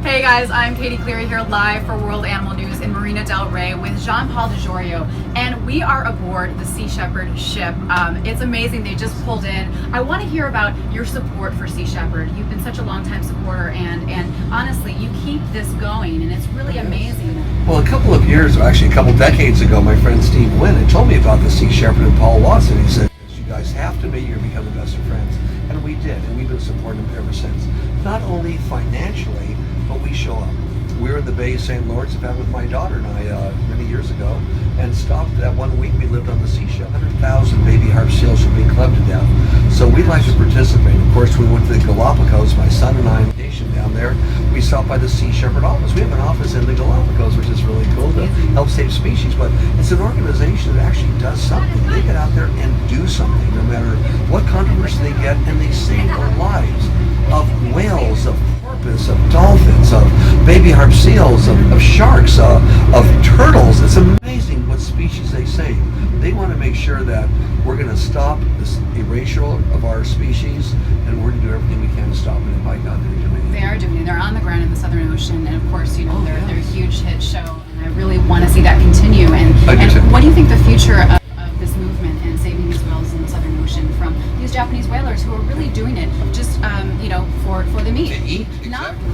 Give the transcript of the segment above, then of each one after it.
Hey guys, I'm Katie Cleary here live for World Animal News in Marina del Rey with Jean-Paul DeJoria, and we are aboard the Sea Shepherd ship. It's amazing, they just pulled in. I want to hear about your support for Sea Shepherd. You've been such a long-time supporter, and honestly, you keep this going, and it's really amazing. Well, a couple of years, actually a couple decades ago, my friend Steve Wynn had told me about the Sea Shepherd and Paul Watson. He said, you guys have to meet, you're becoming best of friends. And we did, and we've been supporting them ever since. Not only financially, but we show up. We were in the Bay of St. Lawrence, in fact, with my daughter and I many years ago, and stopped that 1 week we lived on the Sea Shepherd. 100,000 baby harp seals were being clubbed to death. So we'd like to participate. Of course, we went to the Galapagos, my son and I, vacation down there. We stopped by the Sea Shepherd office. We have an office in the Galapagos, which is really cool to help save species, but it's an organization that actually does something. They get out there and do something, no matter what controversy they get, and they save the lives of whales, of porpoise, of dolphins, of baby harp seals, of sharks, of turtles. It's amazing what species they save. They want to make sure that we're going to stop this erasure of our species, and we're going to do everything we can to stop it. And by God, they're doing it. They are doing it. They're on the ground in the Southern Ocean, and of course, you know, they're a huge hit show, and I really want to see that continue. And what do you think the future of this movement and saving these whales in the Southern Ocean from these Japanese whalers who are really doing it just, you know, for the meat? To eat.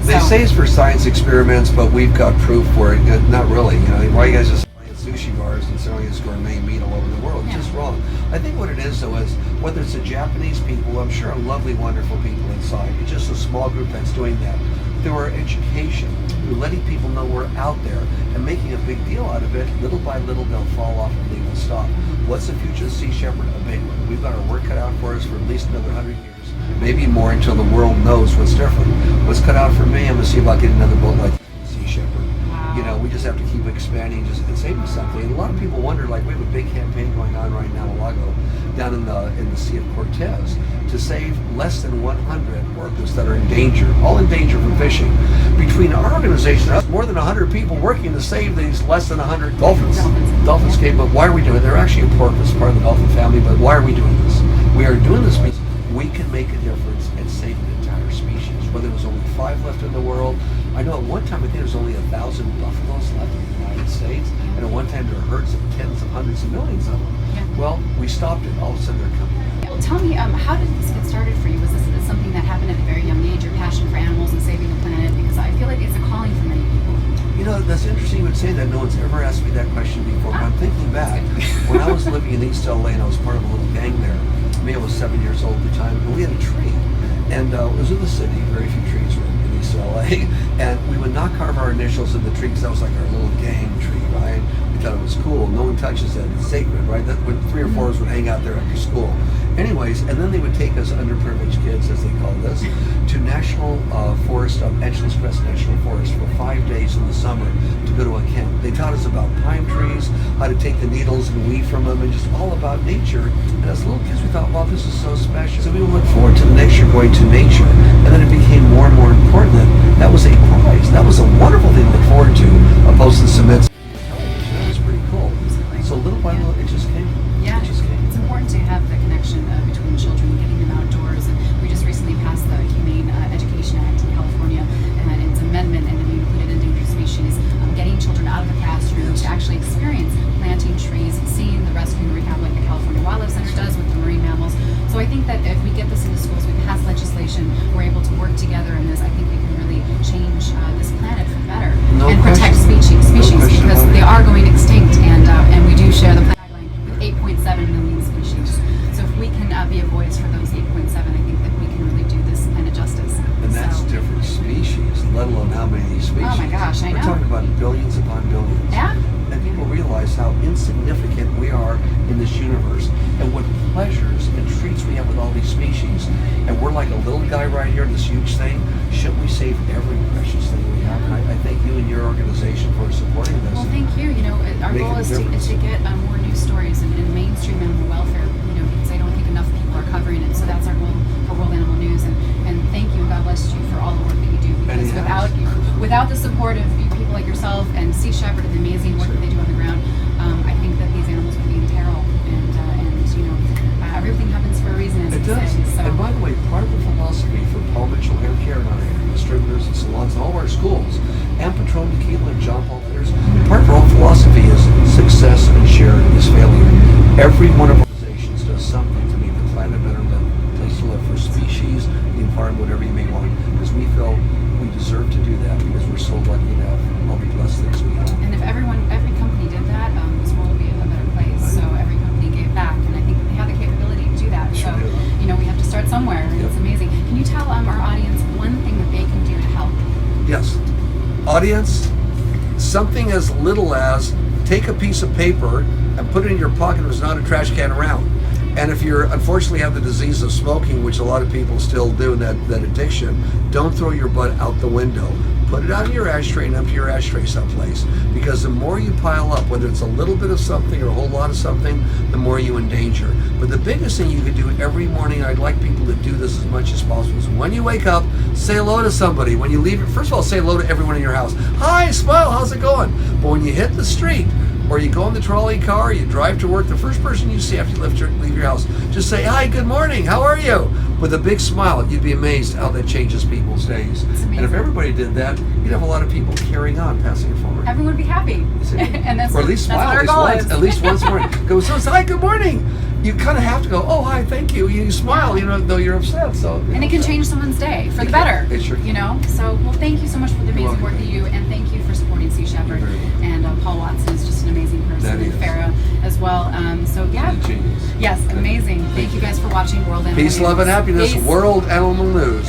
They say it's for science experiments, but we've got proof for it. Not really. You know, why are you guys just playing sushi bars and selling us gourmet meat all over the world? It's just wrong. I think what it is, though, is whether it's the Japanese people, I'm sure are lovely, wonderful people inside. It's just a small group that's doing that. Through our education, through letting people know we're out there and making a big deal out of it, little by little they'll fall off and they will stop. What's the future of Sea Shepherd? A big one. We've got our work cut out for us for at least another 100 years. Maybe more, until the world knows what's different. What's cut out for me, I'm going to see about getting another boat like Sea Shepherd. Wow. You know, we just have to keep expanding and saving something. And a lot of people wonder, like, we have a big campaign going on right now in Lago, down in the Sea of Cortez, to save less than 100 orcas that are in danger, all in danger from fishing. Between our organization, there's more than 100 people working to save these less than 100 dolphins. Dolphins came, but why are we doing it? They're actually a porpoise, part of the dolphin family, but why are we doing this? We are doing this because we can make a difference and save an entire species. Whether it was only 5 left in the world, I know at one time I think there was only 1,000 buffaloes left in the United States, and at one time there were herds of tens of hundreds of millions of them. Well, we stopped it. All of a sudden they're coming back. Well, tell me, how did this get started for you? Was this something that happened at a very young age, your passion for animals and saving the planet? Because I feel like it's a calling for many people. You know, that's interesting you would say that. No one's ever asked me that question before, but I'm thinking back. When I was living in East LA and I was part of a little gang there, I was 7 years old at the time, and we had a tree. And it was in the city, very few trees were in East LA, and we would not carve our initials in the tree because that was like our little gang tree, right? We thought it was cool. No one touches that. It's sacred, right? That when 3 or 4 of us would hang out there after school. Anyways, and then they would take us underprivileged kids, as they call this, to National Forest of Angeles Crest National Forest for 5 days in the summer to go to a camp. They taught us about pine trees, how to take the needles and weed from them, and just all about nature. And as little kids, we thought, wow, this is so special. So we would look forward to the next year going to nature. And then it became more and more important that was a prize. That was a wonderful thing to look forward to, opposed to cements. That was pretty cool. So little by little, it just came. Yeah, it just came. It's important to have the connection between children, getting them outdoors. And we just recently passed the Humane Education Act in California, and its amendment, and we included endangered species, getting children out of the classroom to actually experience planting trees, seeing the rescue and rehab like the California Wildlife Center does with the marine mammals. So I think that if we get this into schools, we pass legislation, we're able to work together in this, I think we can really change this planet for better and protect species because they are going extinct, and we do share the planet with 8.7 million species. So if we can be a voice for those 8.7, I think that we can really do this planet justice. And that's different species, let alone how many species. Oh my gosh, I know. We're talking about billions upon billions. Yeah. And people realize how insignificant we are in this universe and what pleasures and treats we have with all these species. And we're like a little guy right here in this huge thing. Shouldn't we save every precious thing we have? And I thank you and your organization for supporting this. Well, thank you. You know, our goal is to get more news stories and mainstream animal welfare, you know, because I don't think enough people are covering it. So that's our goal for World Animal News. And thank you, and God bless you for all the work that you do. Because without the support of people like yourself and Sea Shepherd and the amazing work that they do on the ground, I think that these animals would be in peril. And you know, everything happens for a reason, as it they does. say. So. And by the way, part of the philosophy for Paul Mitchell Hair Care and our distributors and salons and all of our schools Patron Tequila and John Paul Peters. Part of our whole philosophy is success and shared is failure. Every one of our organizations does something to make the planet a better place to live for species, the environment, whatever you may want. Because we feel we deserve to do that because we're so lucky to have all the blessed things we have. And if every company did that, this world would be a better place. So every company gave back, and I think they have the capability to do that. Sure So do. we have to start somewhere. And Yep. It's amazing. Can you tell our audience one thing that they can do to help? Yes. Audience, something as little as take a piece of paper and put it in your pocket if there's not a trash can around. And if you're unfortunately have the disease of smoking, which a lot of people still do, that addiction, don't throw your butt out the window. Put it out of your ashtray and empty your ashtray someplace. Because the more you pile up, whether it's a little bit of something or a whole lot of something, the more you endanger. But the biggest thing you can do every morning, and I'd like people to do this as much as possible, is when you wake up, say hello to somebody. When you leave, first of all, say hello to everyone in your house. Hi, smile, how's it going? But when you hit the street, or you go in the trolley car, you drive to work, the first person you see after you leave your house, just say, hi, good morning, how are you? With a big smile. You'd be amazed how that changes people's days. And if everybody did that, you'd have a lot of people carrying on, passing it forward. Everyone would be happy. And that's or at least smile, that's what our goal is. at least once a morning. Go, so hi, good morning. You kind of have to go, oh, hi, thank you. You smile, though you're upset. So. And it can change someone's day for the better. It sure can. So, well, thank you so much for the amazing work that you do, and thank you for supporting Sea Shepherd. And Paul Watson is just an amazing person, and Farah as well. So, yeah. Genius. Yes, amazing. Thank you guys for watching World Animal News. Peace, love, and happiness. Peace. World Animal News.